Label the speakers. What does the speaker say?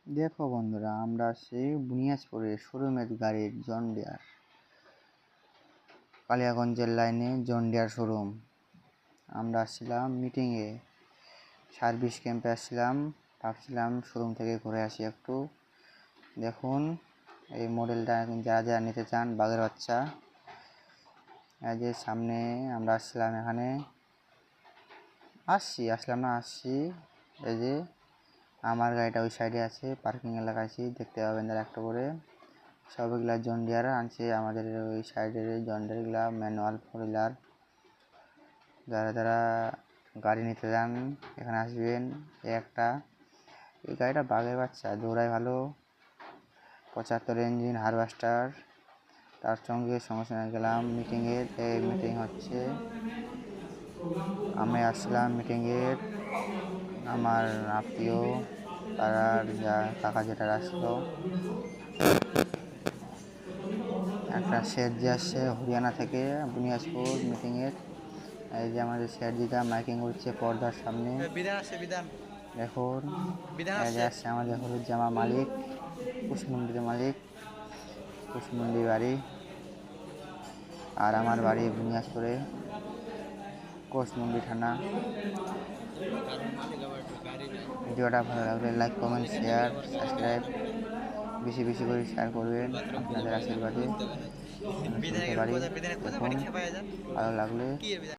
Speaker 1: দেখো বন্ধুরা, আমরা সেই বুনিয়াদপুরের শোরুমের গাড়ির জন ডিয়ার, কালিয়াগঞ্জের লাইনে জন ডিয়ার শোরুম। আমরা আসছিলাম মিটিংয়ে, সার্ভিস ক্যাম্পে আসছিলাম। ভাবছিলাম শোরুম থেকে ঘুরে আসি একটু। দেখুন এই মডেলটা যারা যারা নিতে চান, বাঘের বাচ্চা। এই যে সামনে আমরা আসছিলাম, এখানে আসছি। এই যে আমার গাড়িটা ওই সাইডে আছে, পার্কিং এলাকা আছে, দেখতে পাবেন তারা একটা করে। সবগুলা জন ডিয়ার আনছে আমাদের ওই সাইডের জন ডিয়ারগুলা, ম্যানুয়াল 4 হুইলার। যারা যারা গাড়ি নিতে যান এখানে আসবেন। এই গাড়িটা বাঘের বাচ্চা, দৌড়ায় ভালো, 75 ইঞ্জিন হারভেস্টার। তার সঙ্গে গেলাম মিটিংয়ের। এই মিটিং হচ্ছে, আমি আসছিলাম মিটিংয়ের, আমার আত্মীয় পাড়ার যা কাকা যেটা আসলো। একটা শেঠজি আসছে হরিয়ানা থেকে, বুনিয়াদপুর মিটিংয়ের। এই যে আমাদের শেঠজিটা মাইকিং করছে পর্দার সামনে। দেখুন এই যে আসছে আমাদের হলুদ জামা মালিক, কুশমন্ডির মালিক, কুশমন্ডি বাড়ি। আর আমার বাড়ি বুনিয়াদপুরে, কুশমন্ডি থানা। ভিডিওটা ভালো লাগলে লাইক, কমেন্ট, শেয়ার, সাবস্ক্রাইব বেশি বেশি করে শেয়ার করবেন। আপনাদের আশীর্বাদে শুনতে পারি। দেখুন ভালো লাগলে